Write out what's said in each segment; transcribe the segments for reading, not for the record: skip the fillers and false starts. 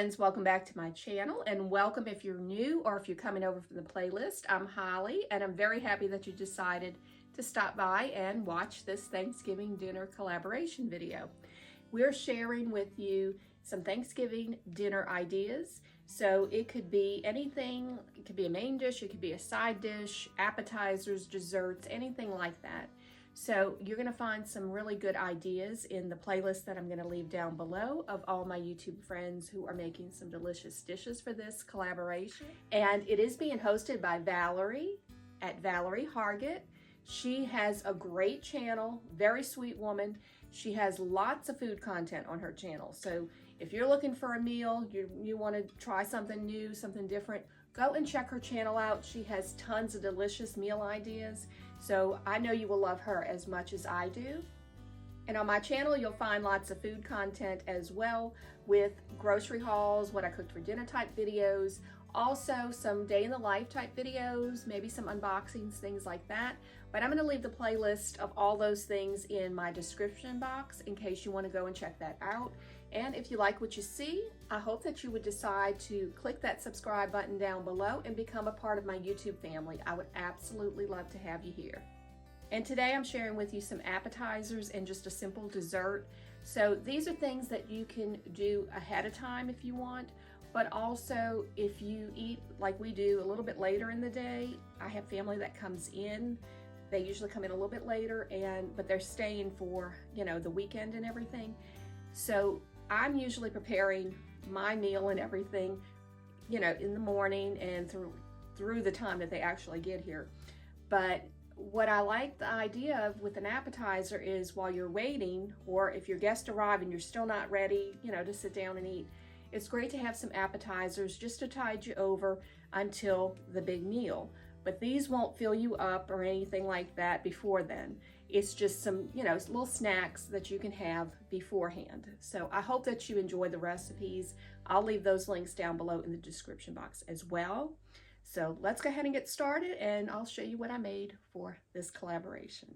friends, welcome back to my channel, and welcome if you're new or if you're coming over from the playlist. I'm Holly, and I'm very happy that you decided to stop by and watch this Thanksgiving dinner collaboration video. We're sharing with you some Thanksgiving dinner ideas. So it could be anything. It could be a main dish, it could be a side dish, appetizers, desserts, anything like that. So you're going to find some really good ideas in the playlist that I'm going to leave down below of all my YouTube friends who are making some delicious dishes for this collaboration. And it is being hosted by Valerie at Valerie Hargett. She has a great channel, very sweet woman. She has lots of food content on her channel. So if you're looking for a meal, you want to try something new, something different, go and check her channel out. She has tons of delicious meal ideas. So I know you will love her as much as I do. And on my channel, you'll find lots of food content as well, with grocery hauls, what I cooked for dinner type videos, also some day in the life type videos, maybe some unboxings, things like that. But I'm going to leave the playlist of all those things in my description box in case you want to go and check that out. And if you like what you see, I hope that you would decide to click that subscribe button down below and become a part of my YouTube family. I would absolutely love to have you here. And today I'm sharing with you some appetizers and just a simple dessert. So these are things that you can do ahead of time if you want, but also if you eat like we do a little bit later in the day. I have family that comes in. They usually come in a little bit later, but they're staying for, the weekend and everything. So I'm usually preparing my meal and everything, in the morning and through the time that they actually get here. But what I like the idea of with an appetizer is while you're waiting, or if your guests arrive and you're still not ready, to sit down and eat, it's great to have some appetizers just to tide you over until the big meal. But these won't fill you up or anything like that before then. It's just some, little snacks that you can have beforehand. So I hope that you enjoy the recipes. I'll leave those links down below in the description box as well. So let's go ahead and get started, and I'll show you what I made for this collaboration.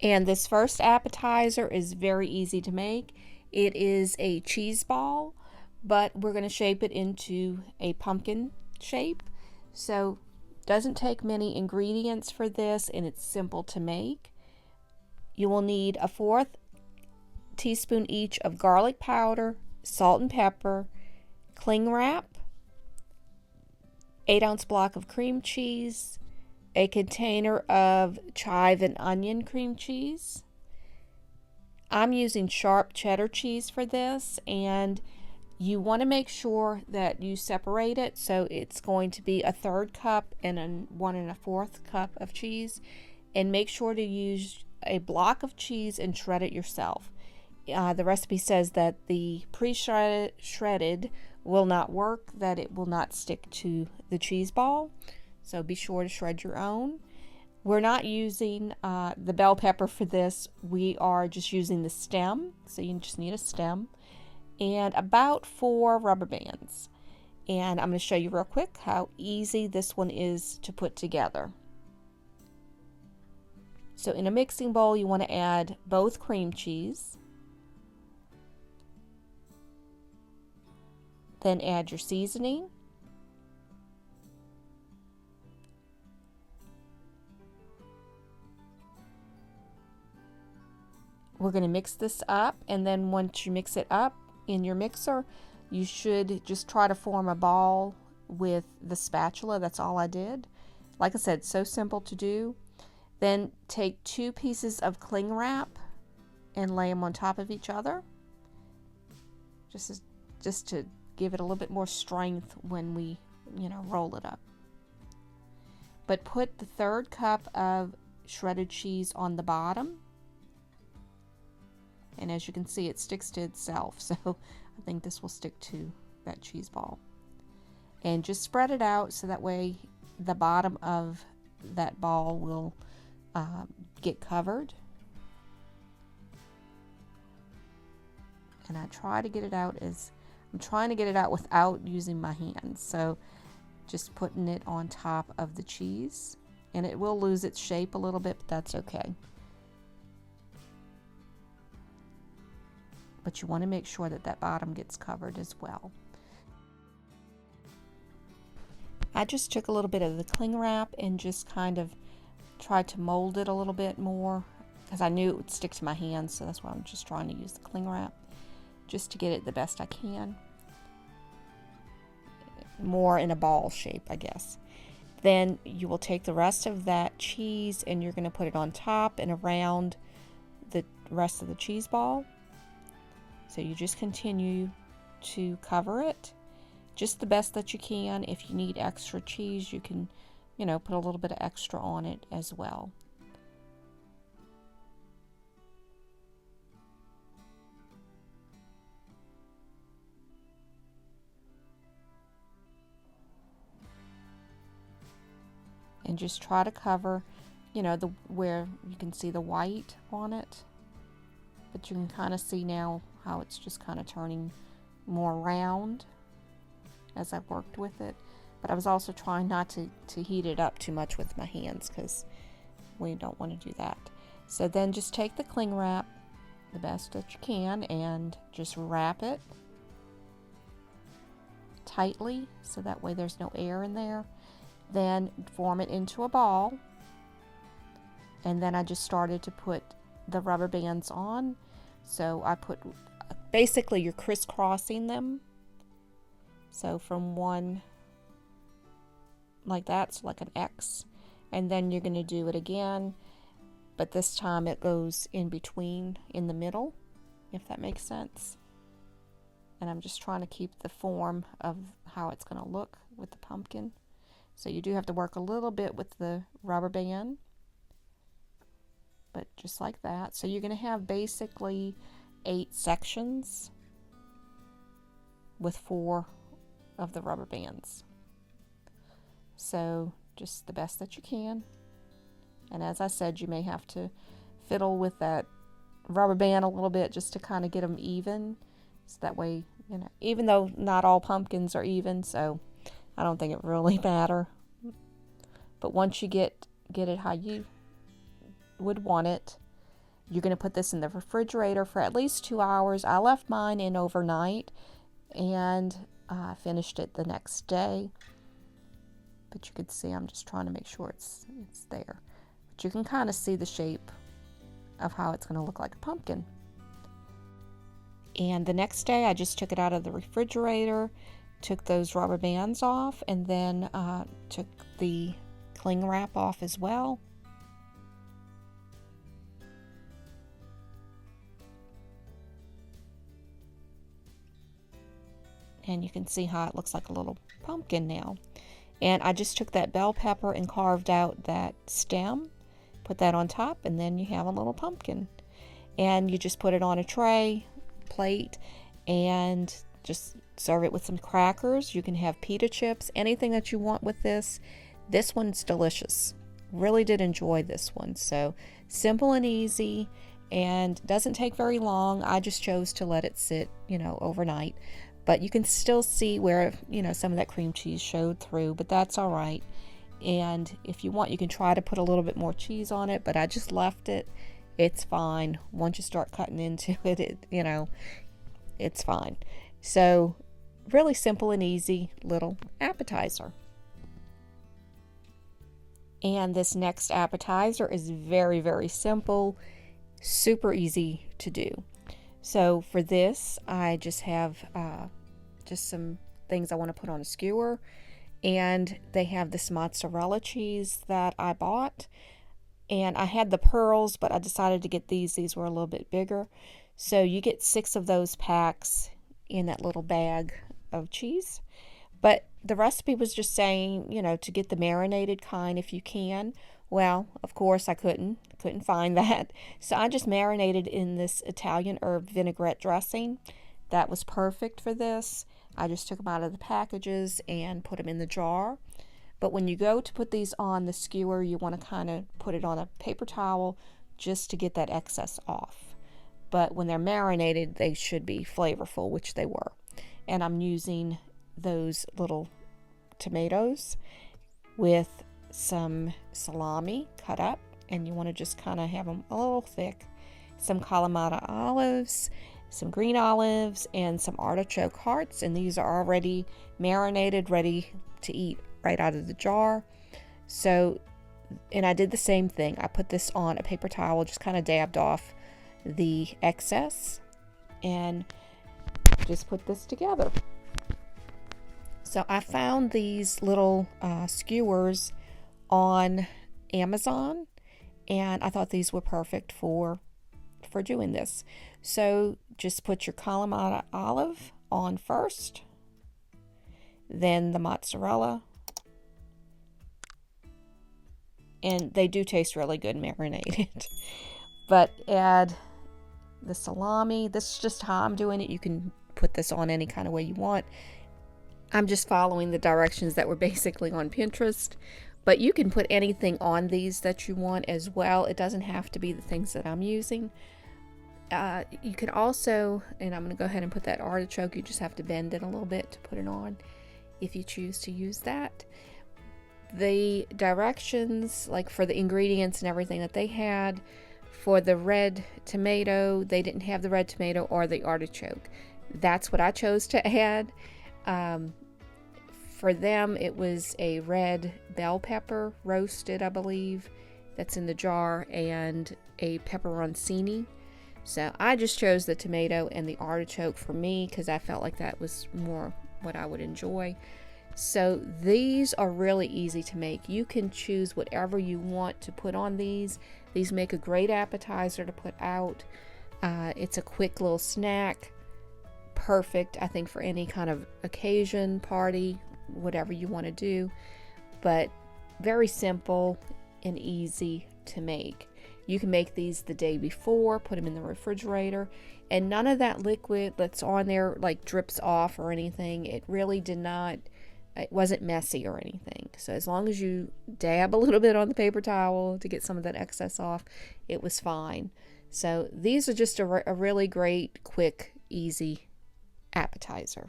And this first appetizer is very easy to make. It is a cheese ball, but we're going to shape it into a pumpkin shape. So doesn't take many ingredients for this, and it's simple to make. You will need a 1/4 teaspoon each of garlic powder, salt and pepper, cling wrap, 8-ounce block of cream cheese, a container of chive and onion cream cheese. I'm using sharp cheddar cheese for this, and you want to make sure that you separate it. So it's going to be a 1/3 cup and a 1 1/4 cup of cheese. And make sure to use a block of cheese and shred it yourself. The recipe says that the pre-shredded will not work, that it will not stick to the cheese ball. So be sure to shred your own. We're not using the bell pepper for this. We are just using the stem. So you just need a stem and about 4 rubber bands. And I'm going to show you real quick how easy this one is to put together. So in a mixing bowl, you want to add both cream cheese. Then add your seasoning. We're going to mix this up, and then once you mix it up in your mixer, you should just try to form a ball with the spatula. That's all I did. Like I said, so simple to do. Then take 2 pieces of cling wrap and lay them on top of each other, just to give it a little bit more strength when we, roll it up. But put the 1/3 cup of shredded cheese on the bottom. And as you can see, it sticks to itself. So I think this will stick to that cheese ball. And just spread it out so that way the bottom of that ball will get covered. And I'm trying to get it out without using my hands. So just putting it on top of the cheese. And it will lose its shape a little bit, but that's okay. but you want to make sure that that bottom gets covered as well. I just took a little bit of the cling wrap and just kind of tried to mold it a little bit more because I knew it would stick to my hands, so that's why I'm just trying to use the cling wrap just to get it the best I can. More in a ball shape, I guess. Then you will take the rest of that cheese and you're going to put it on top and around the rest of the cheese ball. So you just continue to cover it just the best that you can. If you need extra cheese, you can, put a little bit of extra on it as well. And just try to cover, where you can see the white on it. But you can kind of see now how it's just kind of turning more round as I've worked with it. But I was also trying not to heat it up too much with my hands because we don't want to do that. So then just take the cling wrap the best that you can and just wrap it tightly so that way there's no air in there. Then form it into a ball, and then I just started to put the rubber bands on. So I put, basically you're crisscrossing them, so from one like that, so like an X, and then you're going to do it again, but this time it goes in between, in the middle, if that makes sense. And I'm just trying to keep the form of how it's going to look with the pumpkin. So you do have to work a little bit with the rubber band, but just like that. So you're going to have basically 8 sections with 4 of the rubber bands. So just the best that you can. And as I said, you may have to fiddle with that rubber band a little bit just to kind of get them even. So that way, even though not all pumpkins are even, so I don't think it really matter. But once you get it how you would want it, you're going to put this in the refrigerator for at least 2 hours. I left mine in overnight and I finished it the next day. But you could see I'm just trying to make sure it's there. But you can kind of see the shape of how it's going to look like a pumpkin. And the next day I just took it out of the refrigerator, took those rubber bands off, and then took the cling wrap off as well. And you can see how it looks like a little pumpkin now. And I just took that bell pepper and carved out that stem, put that on top, and then you have a little pumpkin. And you just put it on a tray, plate, and just serve it with some crackers. You can have pita chips, anything that you want with this. This one's delicious. Really did enjoy this one. So simple and easy and doesn't take very long. I just chose to let it sit, overnight. But you can still see where, some of that cream cheese showed through, but that's all right. And if you want, you can try to put a little bit more cheese on it, but I just left it. It's fine. Once you start cutting into it, it's fine. So really simple and easy little appetizer. And this next appetizer is very, very simple, super easy to do. So for this, I just have just some things I want to put on a skewer. And they have this mozzarella cheese that I bought. And I had the pearls, but I decided to get these. These were a little bit bigger. So you get 6 of those packs in that little bag of cheese. But the recipe was just saying, to get the marinated kind if you can. Well, of course I couldn't find that. So I just marinated in this Italian herb vinaigrette dressing. That was perfect for this. I just took them out of the packages and put them in the jar. But when you go to put these on the skewer, you want to kind of put it on a paper towel just to get that excess off. But when they're marinated, they should be flavorful, which they were. And I'm using those little tomatoes with some salami cut up, and you want to just kind of have them a little thick, some Kalamata olives, some green olives, and some artichoke hearts, and these are already marinated, ready to eat right out of the jar. So, and I did the same thing. I put this on a paper towel, just kind of dabbed off the excess, and just put this together. So I found these little skewers on Amazon, and I thought these were perfect for doing this. So just put your Kalamata olive on first, then the mozzarella, and they do taste really good marinated. But add the salami. This is just how I'm doing it. You can put this on any kind of way you want. I'm just following the directions that were basically on Pinterest, but you can put anything on these that you want as well. It doesn't have to be the things that I'm using. You can also, and I'm going to go ahead and put that artichoke, you just have to bend it a little bit to put it on if you choose to use that. The directions, like for the ingredients and everything that they had, for the red tomato, they didn't have the red tomato or the artichoke. That's what I chose to add. For them, it was a red bell pepper, roasted, I believe, that's in the jar, and a pepperoncini. So I just chose the tomato and the artichoke for me because I felt like that was more what I would enjoy. So these are really easy to make. You can choose whatever you want to put on these. These make a great appetizer to put out. It's a quick little snack. Perfect, I think, for any kind of occasion, party, whatever you want to do. But very simple and easy to make. You can make these the day before, put them in the refrigerator, and none of that liquid that's on there like drips off or anything. It really did not, it wasn't messy or anything. So as long as you dab a little bit on the paper towel to get some of that excess off, it was fine. So these are just a really great, quick, easy appetizer.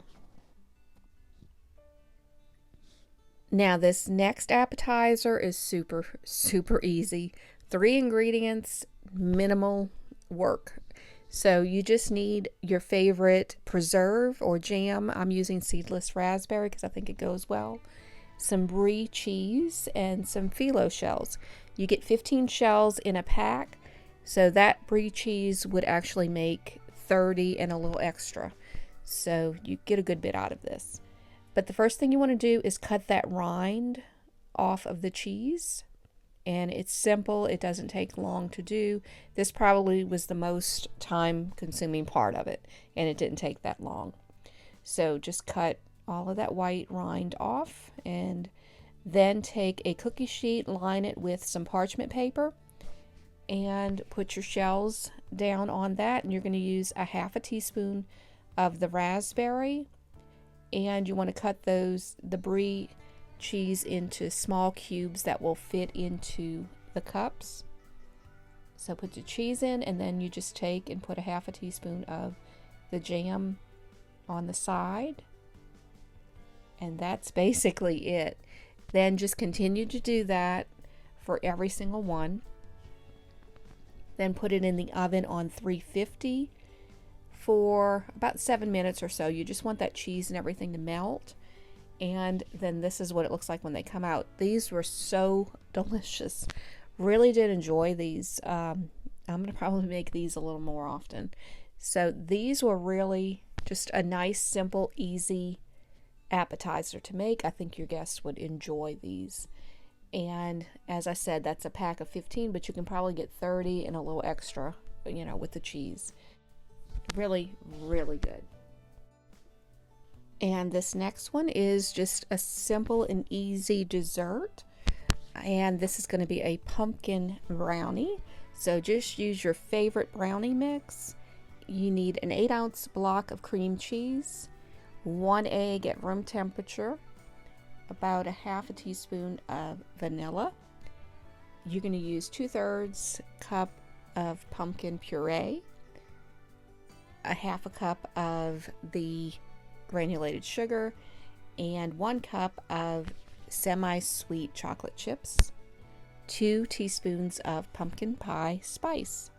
Now this next appetizer is super easy. 3 ingredients, minimal work. So you just need your favorite preserve or jam. I'm using seedless raspberry because I think it goes well. Some Brie cheese and some phyllo shells. You get 15 shells in a pack, so that Brie cheese would actually make 30 and a little extra. So you get a good bit out of this. But the first thing you want to do is cut that rind off of the cheese. And it's simple. It doesn't take long to do. This probably was the most time-consuming part of it, and it didn't take that long. So just cut all of that white rind off, and then take a cookie sheet, line it with some parchment paper, and put your shells down on that. And you're going to use a half a teaspoon of the raspberry, and you want to cut the Brie cheese into small cubes that will fit into the cups. So put the cheese in, and then you just take and put a half a teaspoon of the jam on the side, and that's basically it. Then just continue to do that for every single one. Then put it in the oven on 350 for about 7 minutes or so. You just want that cheese and everything to melt. And then this is what it looks like when they come out. These were so delicious. Really did enjoy these. I'm going to probably make these a little more often. So these were really just a nice, simple, easy appetizer to make. I think your guests would enjoy these. And as I said, that's a pack of 15, but you can probably get 30 and a little extra, with the cheese. Really, really good. And this next one is just a simple and easy dessert. And this is going to be a pumpkin brownie. So just use your favorite brownie mix. You need an 8-ounce block of cream cheese, 1 egg at room temperature, about a half a teaspoon of vanilla. You're going to use 2/3 cup of pumpkin puree, a half a cup of the granulated sugar, and 1 cup of semi-sweet chocolate chips, 2 teaspoons of pumpkin pie spice.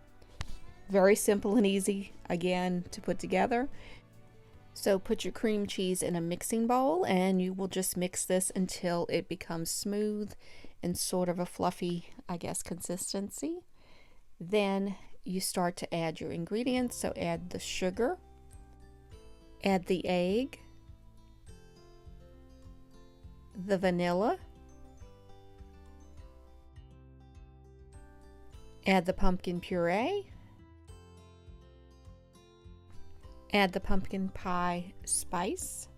Very simple and easy, again, to put together. So put your cream cheese in a mixing bowl, and you will just mix this until it becomes smooth and sort of a fluffy, I guess, consistency. Then you start to add your ingredients. So add the sugar, add the egg, the vanilla, add the pumpkin puree, add the pumpkin pie spice,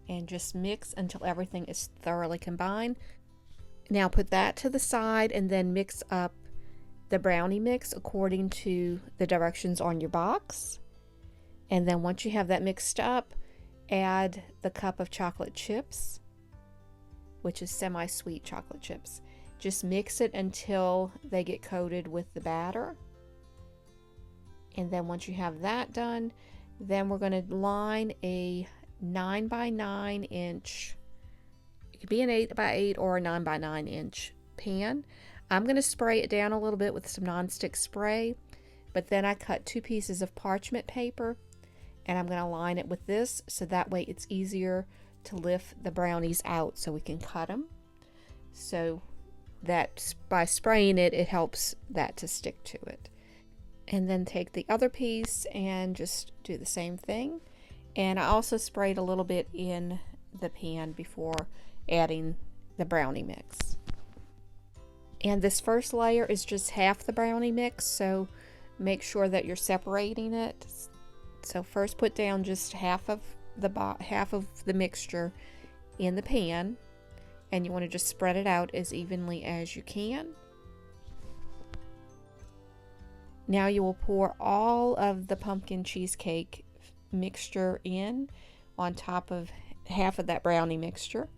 and just mix until everything is thoroughly combined. Now put that to the side and then mix up the brownie mix according to the directions on your box. And then once you have that mixed up, add the cup of chocolate chips, which is semi-sweet chocolate chips. Just mix it until they get coated with the batter. And then once you have that done, then we're going to line a 9 by 9 inch, it could be an 8 by 8 or a 9 by 9 inch pan. I'm going to spray it down a little bit with some nonstick spray, but then I cut 2 pieces of parchment paper, and I'm going to line it with this so that way it's easier to lift the brownies out so we can cut them. So that by spraying it, it helps that to stick to it. And then take the other piece and just do the same thing. And I also sprayed a little bit in the pan before adding the brownie mix. And this first layer is just half the brownie mix, so make sure that you're separating it. So first put down just half of the mixture in the pan, and you want to just spread it out as evenly as you can. Now you will pour all of the pumpkin cheesecake mixture in on top of half of that brownie mixture,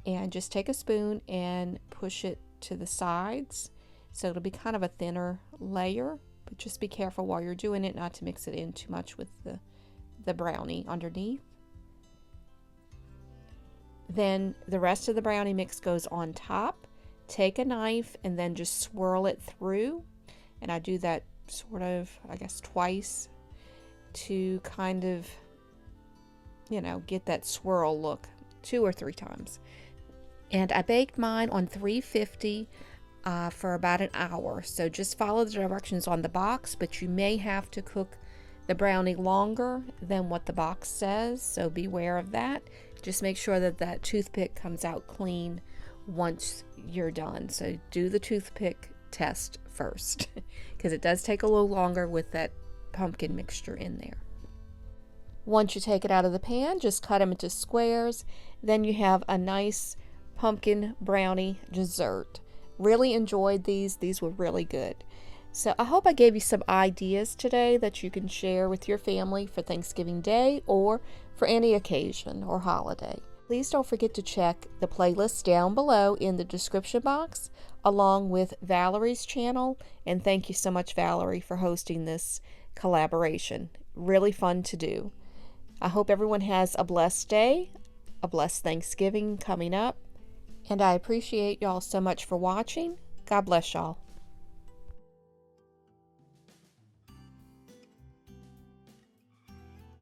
and just take a spoon and push it to the sides so it'll be kind of a thinner layer, but just be careful while you're doing it not to mix it in too much with the brownie underneath. Then the rest of the brownie mix goes on top. Take a knife and then just swirl it through, and I do that sort of, I guess, twice to kind of, get that swirl look, 2 or 3 times. And I baked mine on 350 for about an hour. So just follow the directions on the box, but you may have to cook the brownie longer than what the box says, so beware of that. Just make sure that that toothpick comes out clean once you're done. So do the toothpick test first because it does take a little longer with that pumpkin mixture in there. Once you take it out of the pan, just cut them into squares. Then you have a nice pumpkin brownie dessert. Really enjoyed these. These were really good. So I hope I gave you some ideas today that you can share with your family for Thanksgiving Day or for any occasion or holiday. Please don't forget to check the playlist down below in the description box along with Valerie's channel. And thank you so much, Valerie, for hosting this collaboration. Really fun to do. I hope everyone has a blessed day, a blessed Thanksgiving coming up. And I appreciate y'all so much for watching. God bless y'all.